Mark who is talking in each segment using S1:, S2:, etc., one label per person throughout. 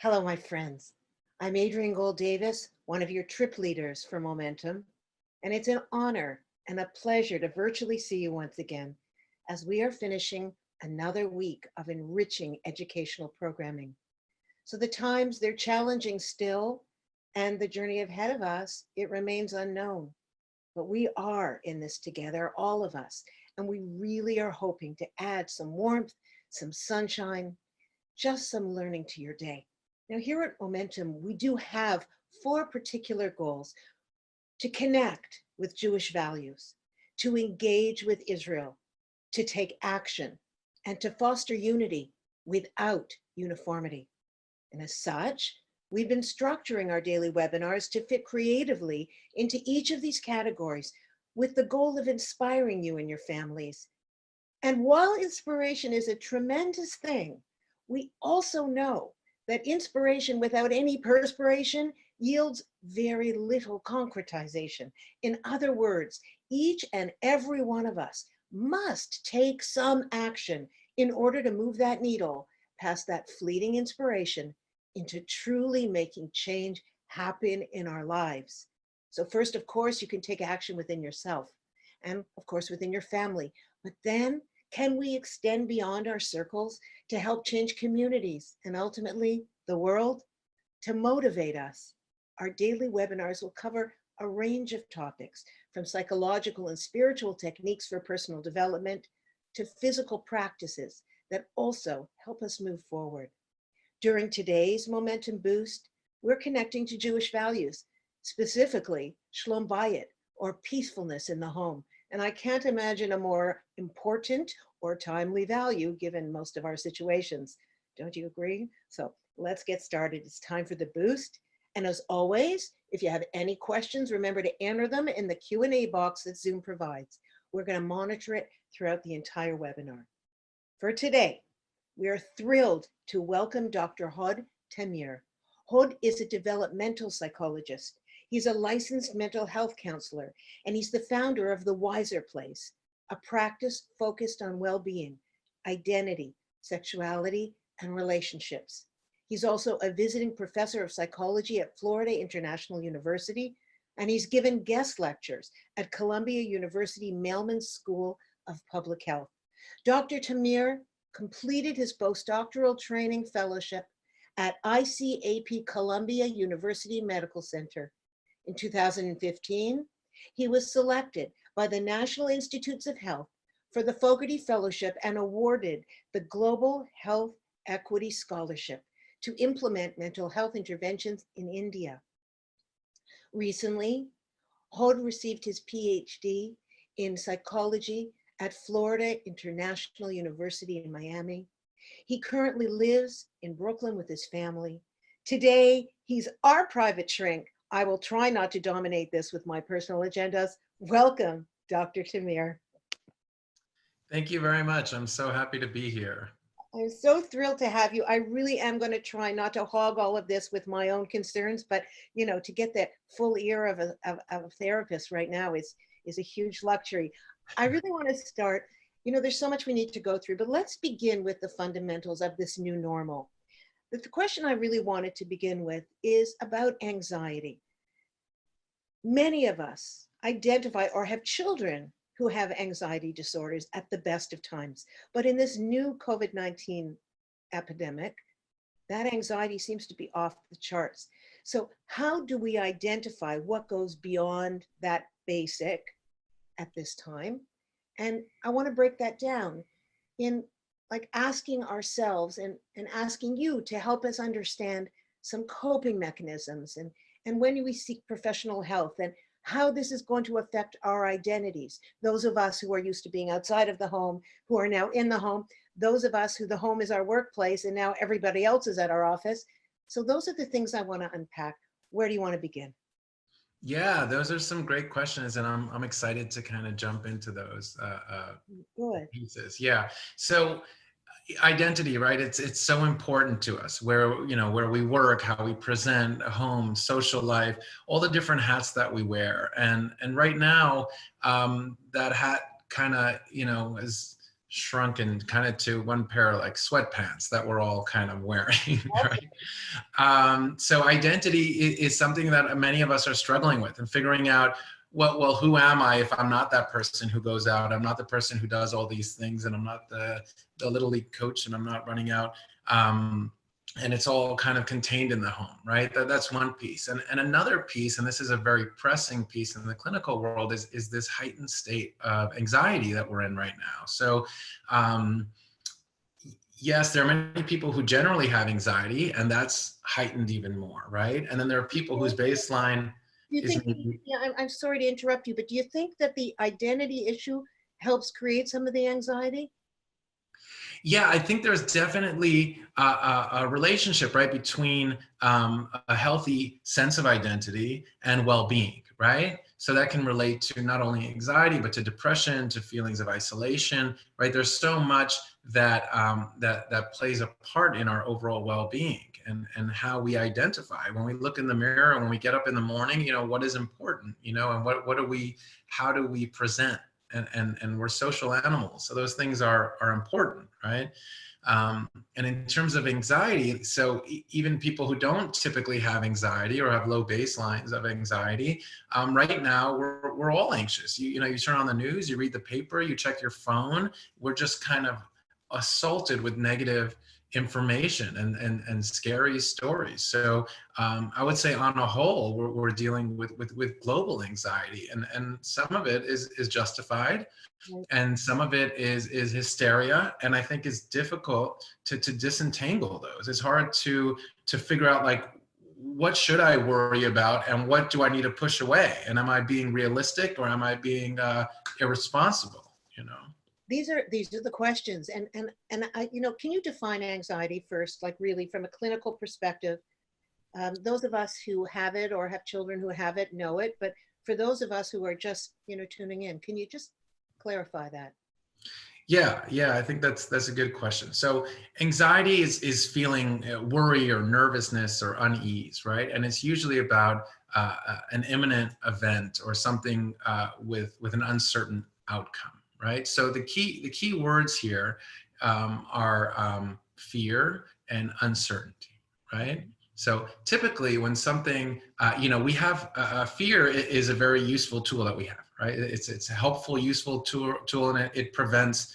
S1: Hello, my friends. I'm Adrienne Gold Davis, one of your trip leaders for Momentum, and it's an honor and a pleasure to virtually see you once again as we are finishing another week of enriching educational programming. So the times they're challenging still, and the journey ahead of us, it remains unknown. But we are in this together, all of us, and we really are hoping to add some warmth, some sunshine, just some learning to your day. Now, here at Momentum, we do have four particular goals: to connect with Jewish values, to engage with Israel, to take action, and to foster unity without uniformity. And as such, we've been structuring our daily webinars to fit creatively into each of these categories with the goal of inspiring you and your families. And while inspiration is a tremendous thing, we also know that inspiration without any perspiration yields very little concretization. In other words, each and every one of us must take some action in order to move that needle past that fleeting inspiration into truly making change happen in our lives. So first, of course, you can take action within yourself and of course within your family, but then can we extend beyond our circles to help change communities and ultimately the world? To motivate us, our daily webinars will cover a range of topics, from psychological and spiritual techniques for personal development to physical practices that also help us move forward. During today's Momentum Boost, we're connecting to Jewish values, specifically Shlom Bayit, or peacefulness in the home. And I can't imagine a more important or timely value given most of our situations. Don't you agree? So let's get started. It's time for the boost. And as always, if you have any questions, remember to enter them in the Q&A box that Zoom provides. We're going to monitor it throughout the entire webinar. For today, we are thrilled to welcome Dr. Hod Tamir. Hod is a developmental psychologist. He's a licensed mental health counselor, and he's the founder of The Wiser Place, a practice focused on well-being, identity, sexuality, and relationships. He's also a visiting professor of psychology at Florida International University, and he's given guest lectures at Columbia University Mailman School of Public Health. Dr. Tamir completed his postdoctoral training fellowship at ICAP Columbia University Medical Center. In 2015, he was selected by the National Institutes of Health for the Fogarty Fellowship and awarded the Global Health Equity Scholarship to implement mental health interventions in India. Recently, Hod received his PhD in psychology at Florida International University in Miami. He currently lives in Brooklyn with his family. Today, he's our private shrink. I will try not to dominate this with my personal agendas. Welcome, Dr. Tamir.
S2: Thank you very much. I'm so happy to be here.
S1: I'm so thrilled to have you. I really am going to try not to hog all of this with my own concerns, but to get that full ear of a therapist right now is a huge luxury. I really want to start, there's so much we need to go through, but let's begin with the fundamentals of this new normal. But the question I really wanted to begin with is about anxiety. Many of us identify or have children who have anxiety disorders at the best of times. But in this new COVID-19 epidemic, that anxiety seems to be off the charts. So how do we identify what goes beyond that basic at this time? And I want to break that down in like asking ourselves and asking you to help us understand some coping mechanisms and when we seek professional health and how this is going to affect our identities. Those of us who are used to being outside of the home, who are now in the home, those of us who the home is our workplace and now everybody else is at our office. So those are the things I want to unpack. Where do you want to begin?
S2: Yeah, those are some great questions, and I'm excited to kind of jump into those
S1: Good.
S2: pieces. Yeah. So identity, right? It's so important to us where we work, how we present, home, social life, all the different hats that we wear. And right now, that hat kind of is shrunken kind of to one pair of like sweatpants that we're all kind of wearing,
S1: Okay.
S2: right? So identity is something that many of us are struggling with and figuring out, well, who am I if I'm not that person who goes out? I'm not the person who does all these things, and I'm not the little league coach, and I'm not running out. And it's all kind of contained in the home, right? That's one piece. And another piece, and this is a very pressing piece in the clinical world, is this heightened state of anxiety that we're in right now. So yes, there are many people who generally have anxiety, and that's heightened even more, right? And then there are people whose baseline
S1: Do you
S2: is
S1: think,
S2: maybe,
S1: yeah, I'm sorry to interrupt you, but do you think that the identity issue helps create some of the anxiety?
S2: yeah, I think there's definitely a relationship, right, between a healthy sense of identity and well-being, right? So that can relate to not only anxiety, but to depression, to feelings of isolation, right? There's so much that plays a part in our overall well-being and how we identify when we look in the mirror, when we get up in the morning, what is important, and how do we present? And we're social animals, so those things are important, right? And in terms of anxiety, so even people who don't typically have anxiety or have low baselines of anxiety, right now we're all anxious. You turn on the news, you read the paper, you check your phone. We're just kind of assaulted with negative information and scary stories. So I would say on a whole, we're dealing with global anxiety, and some of it is justified,
S1: Right.
S2: and some of it is hysteria, and I think it's difficult to disentangle those. It's hard to figure out, like, what should I worry about and what do I need to push away, and am I being realistic or am I being irresponsible,
S1: These are the questions, and can you define anxiety first, like really from a clinical perspective? Those of us who have it or have children who have it know it, but for those of us who are just tuning in, can you just clarify that?
S2: Yeah, I think that's a good question. So anxiety is feeling worry or nervousness or unease, right? And it's usually about an imminent event or something with an uncertain outcome, right? So the key words here are fear and uncertainty, right? So typically, when something, we have fear is a very useful tool that we have, right? It's a helpful, useful tool, and it prevents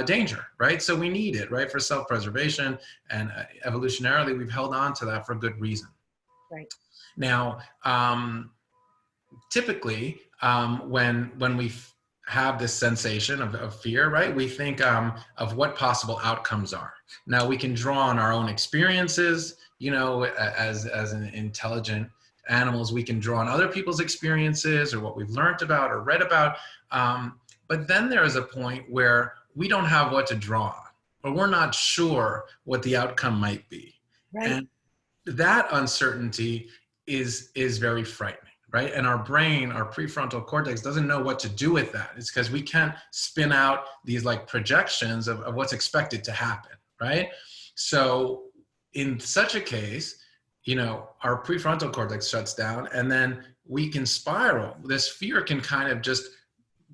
S2: danger, right? So we need it, right, for self-preservation, and evolutionarily, we've held on to that for good reason.
S1: Right.
S2: Now, typically, when we have this sensation of fear, right, we think of what possible outcomes are. Now, we can draw on our own experiences, as an intelligent animals, we can draw on other people's experiences or what we've learned about or read about. But then there is a point where we don't have what to draw on, or we're not sure what the outcome might be.
S1: Right.
S2: And that uncertainty is very frightening, right? And our brain, our prefrontal cortex, doesn't know what to do with that. It's because we can't spin out these like projections of what's expected to happen, right? So in such a case, our prefrontal cortex shuts down, and then we can spiral. This fear can kind of just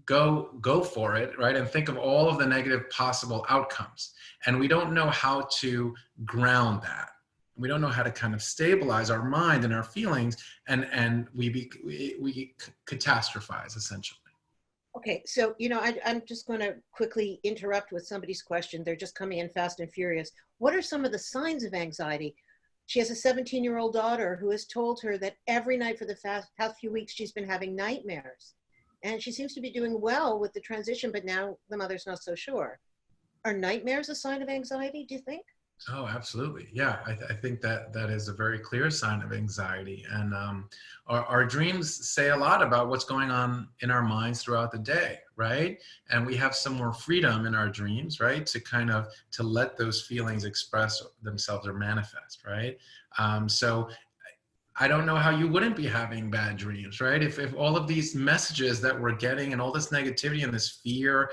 S2: go for it, right? And think of all of the negative possible outcomes. And we don't know how to ground that. We don't know how to kind of stabilize our mind and our feelings, and we catastrophize, essentially.
S1: Okay, so I'm just going to quickly interrupt with somebody's question. They're just coming in fast and furious. What are some of the signs of anxiety? She has a 17-year-old daughter who has told her that every night for the past few weeks she's been having nightmares. And she seems to be doing well with the transition, but now the mother's not so sure. Are nightmares a sign of anxiety, do you think?
S2: Oh, absolutely. Yeah, I think that is a very clear sign of anxiety. And our dreams say a lot about what's going on in our minds throughout the day, right? And we have some more freedom in our dreams, right? To let those feelings express themselves or manifest, right? So I don't know how you wouldn't be having bad dreams, right? If all of these messages that we're getting and all this negativity and this fear,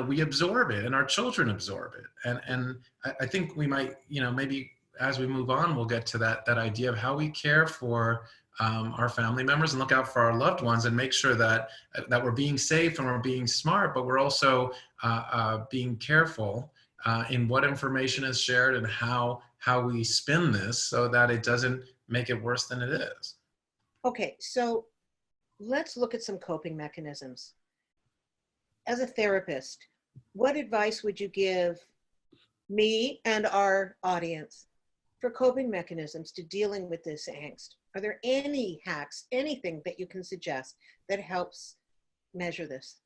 S2: we absorb it, and our children absorb it. And I think we might, maybe as we move on, we'll get to that idea of how we care for our family members and look out for our loved ones and make sure that we're being safe and we're being smart, but we're also being careful in what information is shared and how we spin this so that it doesn't make it worse than it is.
S1: Okay, so let's look at some coping mechanisms. As a therapist, what advice would you give me and our audience for coping mechanisms to dealing with this angst? Are there any hacks, anything that you can suggest that helps measure this?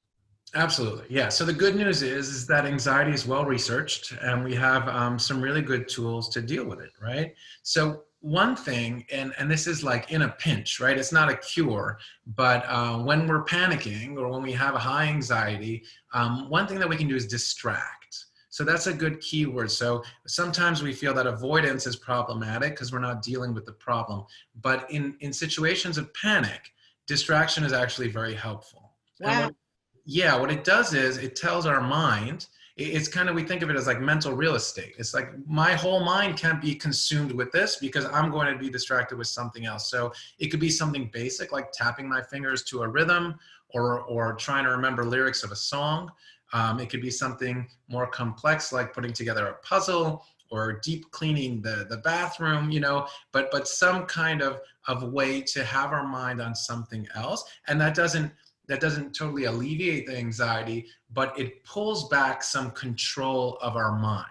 S2: Absolutely. Yeah. So the good news is that anxiety is well researched and we have some really good tools to deal with it, right? So one thing, and this is like in a pinch, right? It's not a cure, but when we're panicking or when we have a high anxiety, one thing that we can do is distract. So that's a good keyword. So sometimes we feel that avoidance is problematic because we're not dealing with the problem. But in situations of panic, distraction is actually very helpful. And
S1: Wow.
S2: what it does is it tells our mind, it's kind of, we think of it as like mental real estate. It's like my whole mind can't be consumed with this because I'm going to be distracted with something else. So it could be something basic like tapping my fingers to a rhythm or trying to remember lyrics of a song. It could be something more complex like putting together a puzzle or deep cleaning the bathroom, but some kind of way to have our mind on something else. And that doesn't totally alleviate the anxiety, but it pulls back some control of our mind.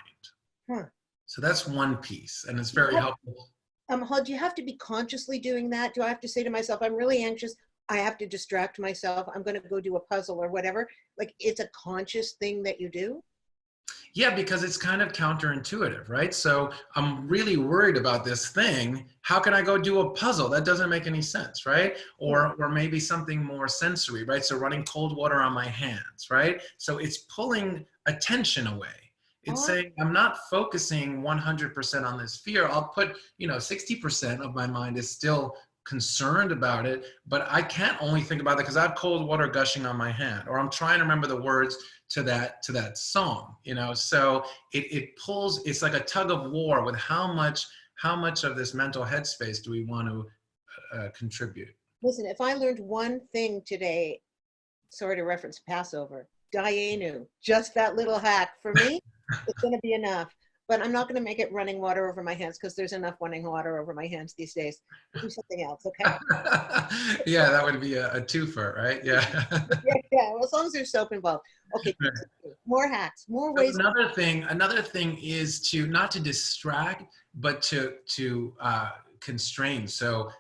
S1: Huh.
S2: So that's one piece, and it's very helpful.
S1: Do you have to be consciously doing that? Do I have to say to myself, I'm really anxious, I have to distract myself, I'm going to go do a puzzle or whatever? Like it's a conscious thing that you do?
S2: Yeah, because it's kind of counterintuitive, right? So I'm really worried about this thing. How can I go do a puzzle? That doesn't make any sense, right?
S1: Yeah.
S2: Or maybe something more sensory, right? So running cold water on my hands, right? So it's pulling attention away. It's
S1: Oh,
S2: saying I'm not focusing 100% on this fear. I'll put, 60% of my mind is still concerned about it, but I can't only think about it because I have cold water gushing on my hand, or I'm trying to remember the words to that song, so it pulls, it's like a tug of war with how much of this mental headspace do we want to contribute.
S1: listen, if I learned one thing today, sorry to reference Passover, Dayenu, just that little hack for me, it's going to be enough. But I'm not going to make it running water over my hands because there's enough running water over my hands these days. We'll do something else, okay?
S2: Yeah, that would be a twofer, right? Yeah.
S1: Yeah, yeah. Well, as long as there's soap involved. Okay, continue. More hacks, more
S2: So
S1: ways.
S2: another thing is to not to distract, but to constrain. So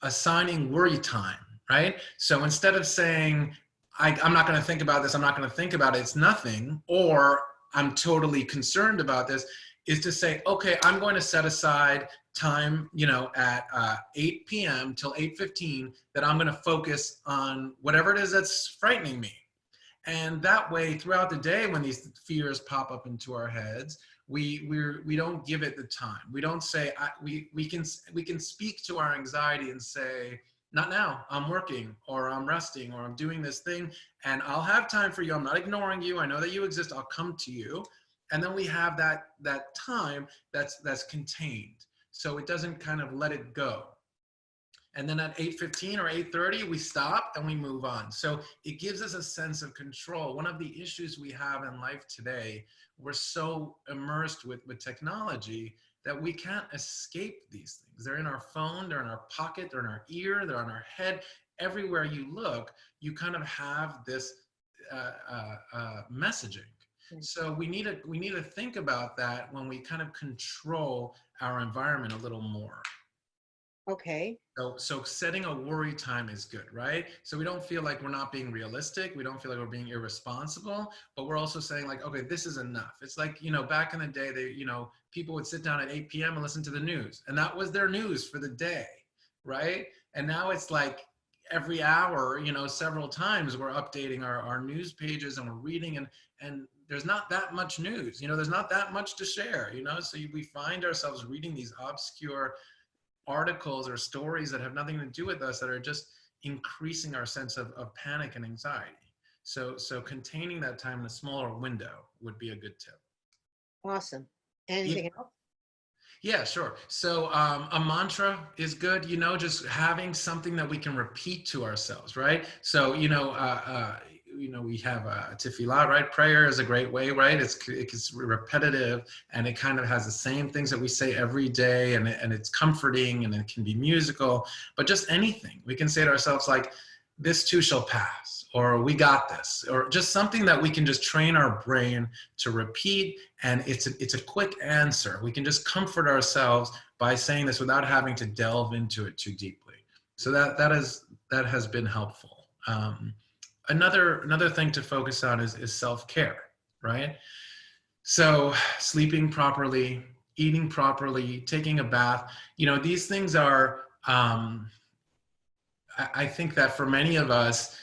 S2: assigning worry time, right? So instead of saying, I'm not going to think about this, I'm not going to think about it, it's nothing, or I'm totally concerned about this, is to say, okay, I'm going to set aside time, at 8 p.m. till 8:15 that I'm going to focus on whatever it is that's frightening me. And that way, throughout the day, when these fears pop up into our heads, we don't give it the time. We don't say we can speak to our anxiety and say, not now. I'm working, or I'm resting, or I'm doing this thing, and I'll have time for you. I'm not ignoring you. I know that you exist. I'll come to you, and then we have that time that's contained, so it doesn't kind of let it go. And then at 8:15 or 8:30 we stop and we move on. So it gives us a sense of control. One of the issues we have in life today, we're so immersed with technology that we can't escape these things. They're in our phone, they're in our pocket, they're in our ear, they're on our head. Everywhere you look, you kind of have this messaging. So we need to think about that when we kind of control our environment a little more.
S1: Okay.
S2: So setting a worry time is good, right? So we don't feel like we're not being realistic. We don't feel like we're being irresponsible, but we're also saying like, okay, this is enough. It's like, back in the day, people would sit down at 8 p.m. and listen to the news, and that was their news for the day, right? And now it's like every hour, several times we're updating our news pages and we're reading, and there's not that much news, there's not that much to share, so we find ourselves reading these obscure articles or stories that have nothing to do with us that are just increasing our sense of panic and anxiety. So containing that time in a smaller window would be a good tip.
S1: Awesome.
S2: Yeah,
S1: Anything else?
S2: Yeah, sure. So a mantra is good, just having something that we can repeat to ourselves, right? So, we have tefillah, right? Prayer is a great way, right? It's repetitive, and it kind of has the same things that we say every day, and it's comforting, and it can be musical, but just anything. We can say to ourselves like, this too shall pass, or we got this, or just something that we can just train our brain to repeat. And it's a quick answer. We can just comfort ourselves by saying this without having to delve into it too deeply. So that has been helpful. Another thing to focus on is self-care, right? So sleeping properly, eating properly, taking a bath, these things are, I think that for many of us,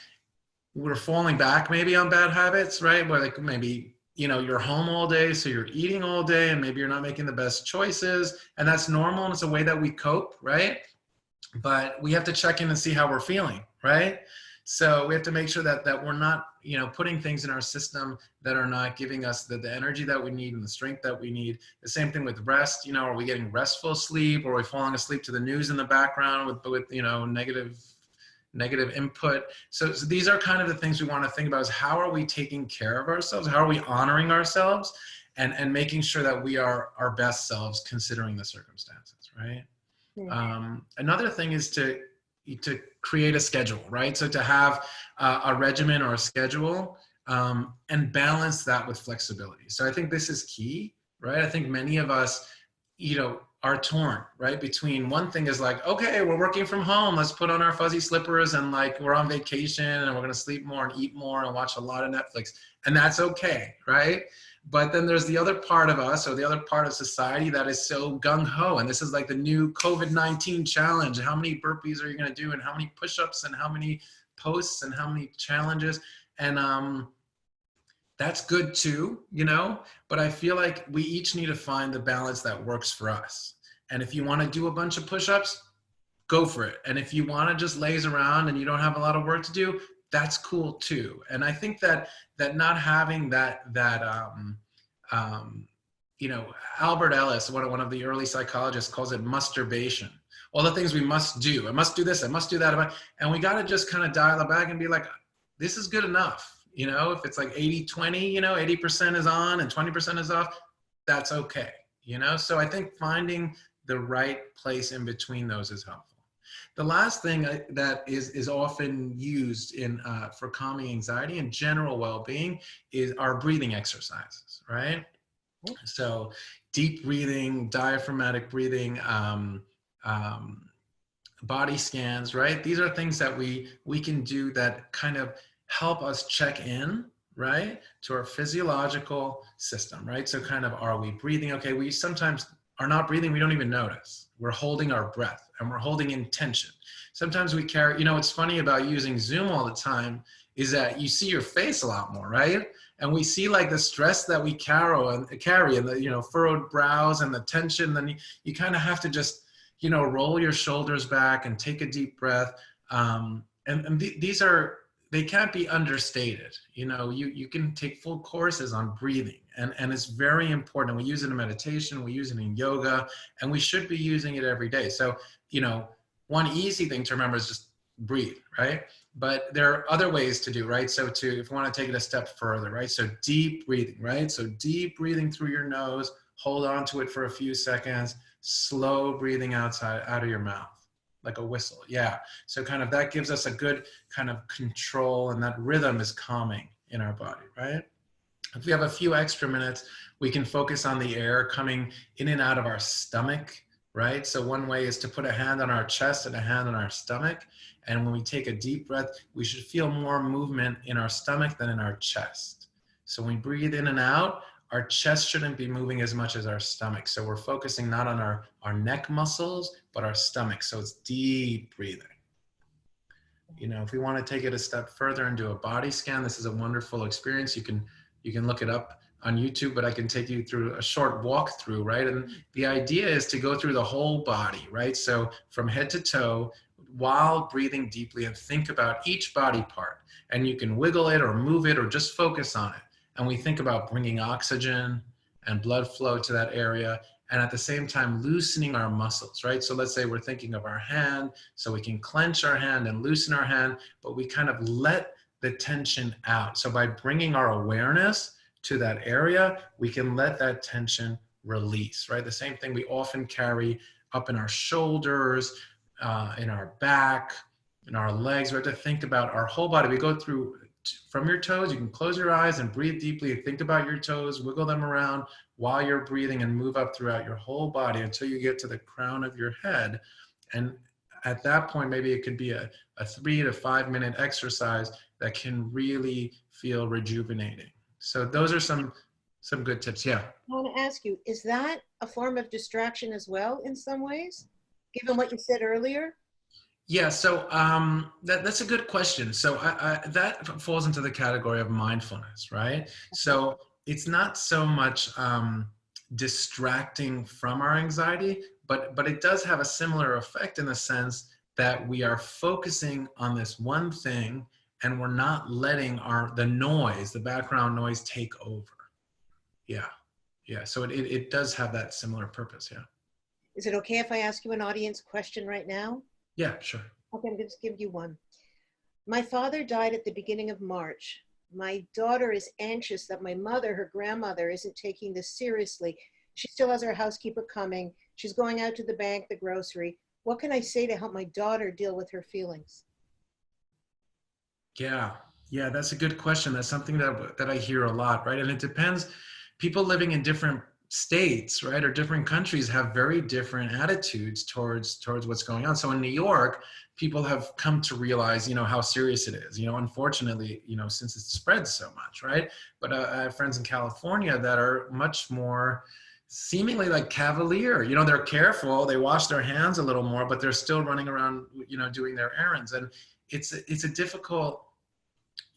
S2: we're falling back maybe on bad habits, right? Where like maybe, you're home all day, so you're eating all day, and maybe you're not making the best choices, and that's normal, and it's a way that we cope, right? But we have to check in and see how we're feeling, right? So we have to make sure that we're not, putting things in our system that are not giving us the energy that we need and the strength that we need. The same thing with rest. Are we getting restful sleep, or are we falling asleep to the news in the background with negative input? So these are kind of the things we want to think about, is how are we taking care of ourselves? How are we honoring ourselves, and making sure that we are our best selves considering the circumstances, right? Another thing is to create a schedule, right? So to have a regimen or a schedule, and balance that with flexibility. So I think this is key, right? I think many of us, are torn, right? Between one thing is like, okay, we're working from home, let's put on our fuzzy slippers, and like we're on vacation, and we're going to sleep more and eat more and watch a lot of Netflix. And that's okay, right? But then there's the other part of us, or the other part of society, that is so gung-ho. And this is like the new COVID-19 challenge. How many burpees are you going to do? And how many push-ups? And how many posts? And how many challenges? And that's good too, but I feel like we each need to find the balance that works for us. And if you want to do a bunch of push-ups, go for it. And if you want to just laze around and you don't have a lot of work to do, that's cool too. And I think that not having Albert Ellis, one of the early psychologists, calls it masturbation. All the things we must do. I must do this, I must do that. And we got to just kind of dial it back and be like, this is good enough. If it's like 80-20, 80% is on and 20% is off, that's okay. So I think finding the right place in between those is helpful. The last thing that is often used for calming anxiety and general well-being is our breathing exercises, right? So deep breathing, diaphragmatic breathing, body scans, right? These are things that we can do that kind of help us check in, right, to our physiological system, right? So kind of, are we breathing okay? We sometimes are not breathing, we don't even notice. We're holding our breath, and we're holding in tension. Sometimes we carry, what's funny about using Zoom all the time is that you see your face a lot more, right? And we see like the stress that we carry and the, furrowed brows and the tension. Then you kind of have to just, roll your shoulders back and take a deep breath. These are, they can't be understated. You can take full courses on breathing, and it's very important. We use it in meditation, we use it in yoga, and we should be using it every day. So, one easy thing to remember is just breathe, right? But there are other ways to do, right? So if you want to take it a step further, right? So deep breathing, right? So deep breathing through your nose, hold on to it for a few seconds, slow breathing out of your mouth, like a whistle. Yeah. So kind of that gives us a good kind of control, and that rhythm is calming in our body, right? If we have a few extra minutes, we can focus on the air coming in and out of our stomach, right? So one way is to put a hand on our chest and a hand on our stomach. And when we take a deep breath, we should feel more movement in our stomach than in our chest. So when we breathe in and out, our chest shouldn't be moving as much as our stomach. So we're focusing not on our neck muscles, but our stomach. So it's deep breathing. If we want to take it a step further and do a body scan, this is a wonderful experience. You can look it up on YouTube, but I can take you through a short walkthrough, right? And the idea is to go through the whole body, right? So from head to toe, while breathing deeply, and think about each body part. And you can wiggle it or move it or just focus on it. And we think about bringing oxygen and blood flow to that area. and at the same time loosening our muscles, right? So let's say we're thinking of our hand, so we can clench our hand and loosen our hand, but we kind of let the tension out. So by bringing our awareness to that area, we can let that tension release, right? The same thing we often carry up in our shoulders, in our back, in our legs. We have to think about our whole body. We go through from your toes. You can close your eyes and breathe deeply. Think about your toes, wiggle them around while you're breathing, and move up throughout your whole body until you get to the crown of your head. And at that point, maybe it could be a 3 to 5 minute exercise that can really feel rejuvenating. So those are some good tips. Yeah.
S1: I want to ask you, is that a form of distraction as well in some ways, given what you said earlier?
S2: Yeah, so that's a good question. So that falls into the category of mindfulness, right? So it's not so much distracting from our anxiety, but it does have a similar effect in the sense that we are focusing on this one thing and we're not letting the background noise take over. Yeah, yeah. So it does have that similar purpose. Yeah.
S1: Is it okay if I ask you an audience question right now?
S2: Yeah, sure.
S1: Okay, I'm going to give you one. My father died at the beginning of March. My daughter is anxious that my mother, her grandmother, isn't taking this seriously. She still has her housekeeper coming. She's going out to the bank, the grocery. What can I say to help my daughter deal with her feelings?
S2: Yeah, yeah, that's a good question. That's something that I hear a lot, right? And it depends. People living in different states, right, or different countries have very different attitudes towards what's going on. So in New York, people have come to realize, how serious it is. Unfortunately, since it's spread so much, right? But I have friends in California that are much more seemingly like cavalier. They're careful. They wash their hands a little more, but they're still running around, doing their errands. And it's a difficult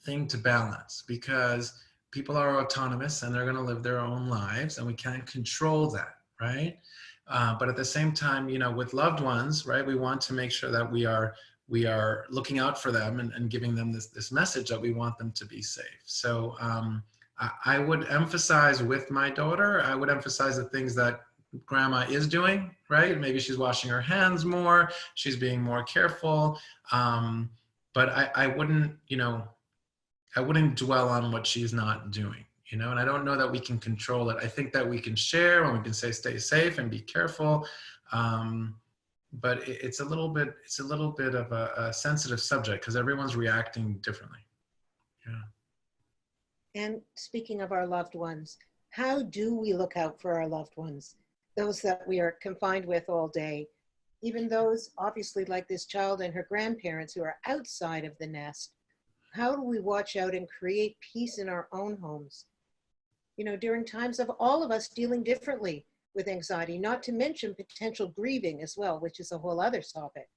S2: thing to balance because people are autonomous and they're going to live their own lives and we can't control that, right? But at the same time, with loved ones, right, we want to make sure that we are looking out for them and giving them this message that we want them to be safe. So I would emphasize with my daughter, I would emphasize the things that grandma is doing, right? Maybe she's washing her hands more, she's being more careful. But I wouldn't, I wouldn't dwell on what she's not doing, and I don't know that we can control it. I think that we can share and we can say, stay safe and be careful. But it's a little bit of a sensitive subject because everyone's reacting differently. Yeah.
S1: And speaking of our loved ones, how do we look out for our loved ones? Those that we are confined with all day, even those obviously like this child and her grandparents who are outside of the nest. How do we watch out and create peace in our own homes? During times of all of us dealing differently with anxiety, not to mention potential grieving as well, which is a whole other topic.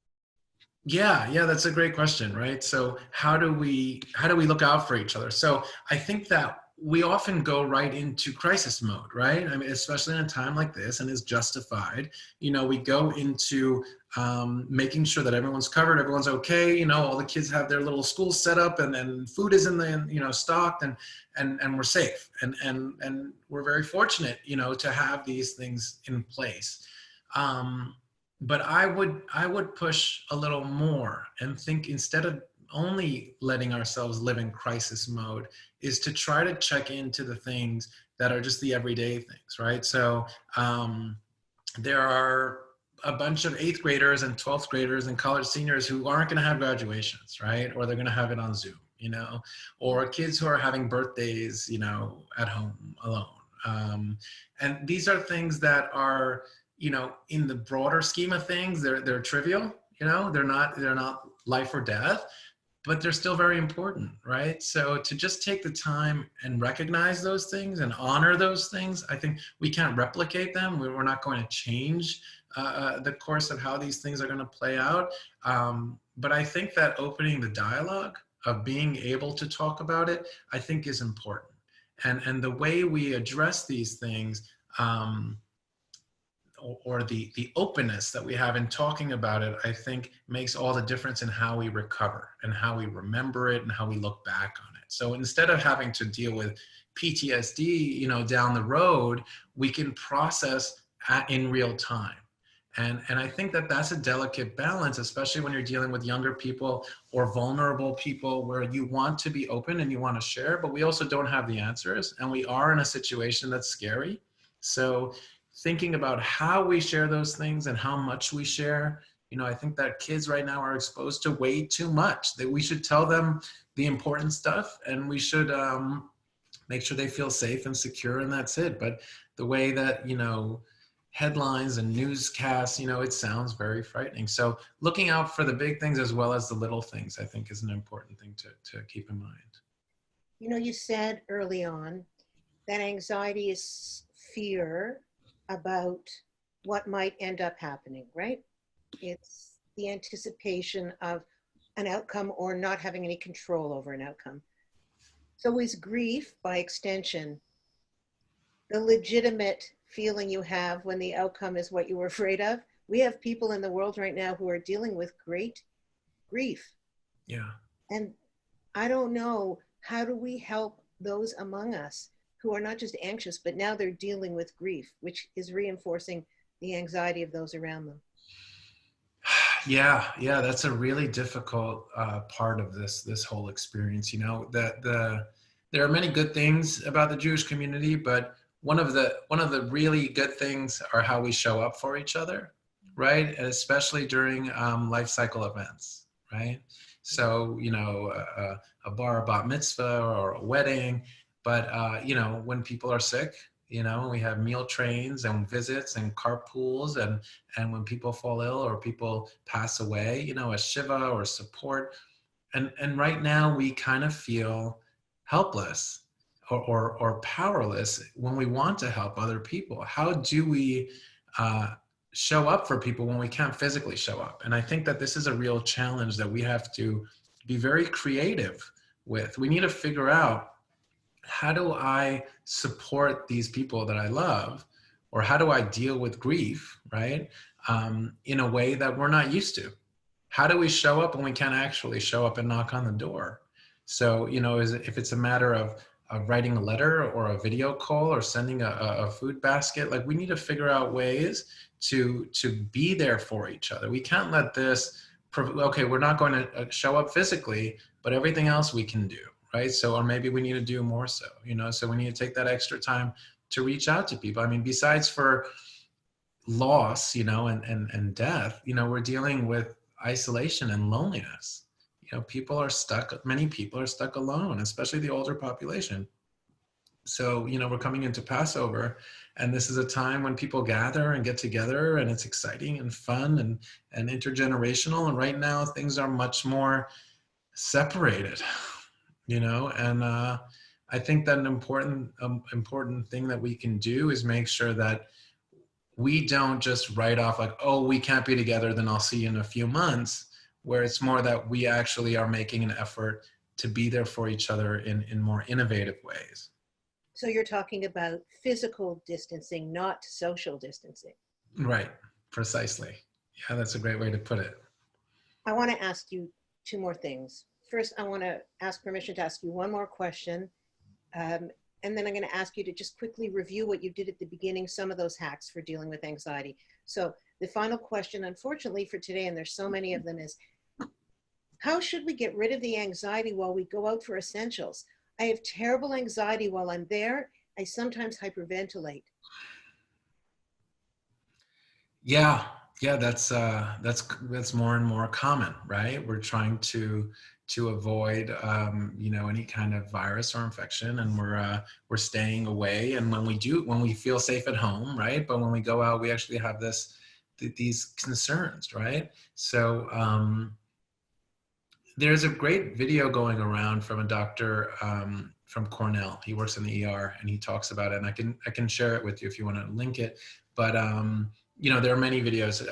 S2: Yeah, that's a great question, right? So how do we look out for each other? So I think that we often go right into crisis mode, right? I mean, especially in a time like this, and is justified. We go into making sure that everyone's covered, everyone's okay. All the kids have their little schools set up, and food is in the stocked, and we're safe, and we're very fortunate, to have these things in place. But I would push a little more and think, instead of only letting ourselves live in crisis mode, is to try to check into the things that are just the everyday things, right? So there are a bunch of 8th graders and 12th graders and college seniors who aren't going to have graduations, right? Or they're going to have it on Zoom, or kids who are having birthdays, at home alone. And these are things that are, in the broader scheme of things, they're trivial, they're not life or death, but they're still very important, right? So to just take the time and recognize those things and honor those things, I think we can't replicate them. We're not going to change the course of how these things are going to play out. But I think that opening the dialogue of being able to talk about it, I think is important. And the way we address these things, or the openness that we have in talking about it, I think makes all the difference in how we recover and how we remember it and how we look back on it. So instead of having to deal with PTSD, down the road, we can process in real time. And I think that that's a delicate balance, especially when you're dealing with younger people or vulnerable people, where you want to be open and you want to share, but we also don't have the answers, and we are in a situation that's scary. So thinking about how we share those things and how much we share, I think that kids right now are exposed to way too much, that we should tell them the important stuff, and we should make sure they feel safe and secure, and that's it. But the way that, headlines and newscasts, it sounds very frightening. So looking out for the big things as well as the little things, I think, is an important thing to keep in mind.
S1: You said early on that anxiety is fear about what might end up happening, right? It's the anticipation of an outcome or not having any control over an outcome. So is grief, by extension, the legitimate feeling you have when the outcome is what you were afraid of? We have people in the world right now who are dealing with great grief.
S2: Yeah.
S1: And I don't know, how do we help those among us who are not just anxious, but now they're dealing with grief, which is reinforcing the anxiety of those around them?
S2: Yeah, that's a really difficult part of this whole experience. That there are many good things about the Jewish community, but one of the really good things are how we show up for each other, right? And especially during life cycle events, right? So a bar bat mitzvah or a wedding, but when people are sick, we have meal trains and visits and carpools, and when people fall ill or people pass away, a shiva or support. And right now we kind of feel helpless or powerless when we want to help other people. How do we show up for people when we can't physically show up? And I think that this is a real challenge that we have to be very creative with. We need to figure out, how do I support these people that I love? Or how do I deal with grief, right? In a way that we're not used to. How do we show up when we can't actually show up and knock on the door? So, if it's a matter of writing a letter or a video call or sending a food basket, like, we need to figure out ways to be there for each other. We can't let this, okay, we're not going to show up physically, but everything else we can do, right? So, or maybe we need to do more so, so we need to take that extra time to reach out to people. I mean, besides for loss, and death, we're dealing with isolation and loneliness. Many people are stuck alone, especially the older population. So, we're coming into Passover, and this is a time when people gather and get together, and it's exciting and fun and intergenerational. And right now things are much more separated, and I think that an important thing that we can do is make sure that we don't just write off, like, oh, we can't be together, then I'll see you in a few months, where it's more that we actually are making an effort to be there for each other in more innovative ways.
S1: So you're talking about physical distancing, not social distancing.
S2: Right, precisely. Yeah, that's a great way to put it.
S1: I want to ask you two more things. First, I want to ask permission to ask you one more question. And then I'm going to ask you to just quickly review what you did at the beginning, some of those hacks for dealing with anxiety. So the final question, unfortunately for today, and there's so many of them, is how should we get rid of the anxiety while we go out for essentials? I have terrible anxiety while I'm there. I sometimes hyperventilate.
S2: Yeah, that's more and more common, right? We're trying to avoid any kind of virus or infection, and we're staying away. And when we feel safe at home, right? But when we go out, we actually have these concerns, right? So there's a great video going around from a doctor from Cornell. He works in the ER, and he talks about it. And I can share it with you if you want to link it. But there are many videos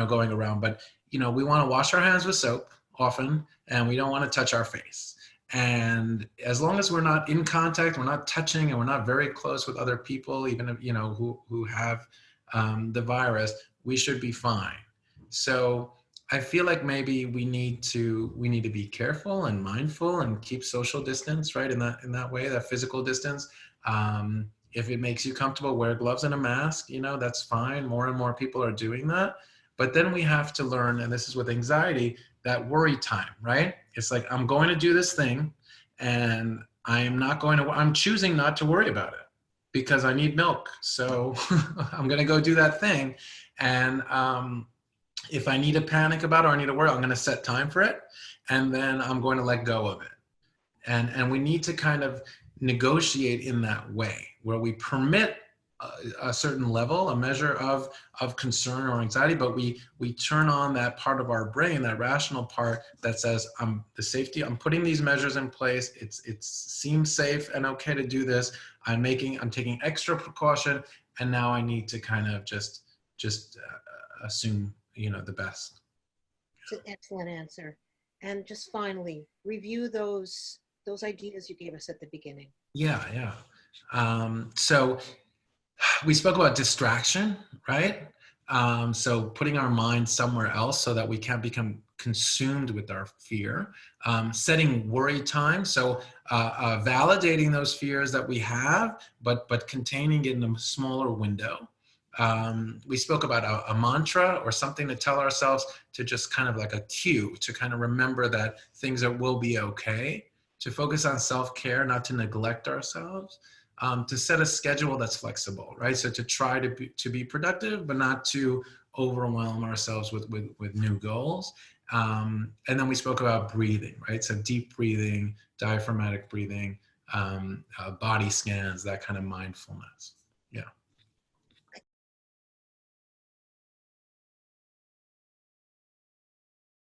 S2: going around. But we want to wash our hands with soap often, and we don't want to touch our face. And as long as we're not in contact, we're not touching, and we're not very close with other people, even if, who have the virus, we should be fine. So I feel like maybe we need to be careful and mindful and keep social distance, right? In that way, that physical distance, If it makes you comfortable, wear gloves and a mask, that's fine. More and more people are doing that. But then we have to learn, and this is with anxiety, that worry time, right? It's like, I'm going to do this thing and I'm choosing not to worry about it because I need milk. So I'm going to go do that thing. And if I need to panic about it or I need to worry, I'm going to set time for it. And then I'm going to let go of it. And we need to kind of negotiate in that way where we permit a certain level, a measure of concern or anxiety, but we turn on that part of our brain, that rational part that says, I'm putting these measures in place. It seems safe and okay to do this. I'm taking extra precaution, and now I need to kind of just assume the best.
S1: It's an excellent answer. And just finally, review those ideas you gave us at the beginning.
S2: Yeah. So we spoke about distraction, right? So putting our mind somewhere else so that we can't become consumed with our fear. Setting worry time, so validating those fears that we have, but containing it in a smaller window. We spoke about a mantra or something to tell ourselves, to just kind of like a cue to kind of remember that things will be okay, to focus on self-care, not to neglect ourselves, to set a schedule that's flexible, right? So to try to be productive, but not to overwhelm ourselves with new goals. And then we spoke about breathing, right? So deep breathing, diaphragmatic breathing, body scans, that kind of mindfulness. Yeah.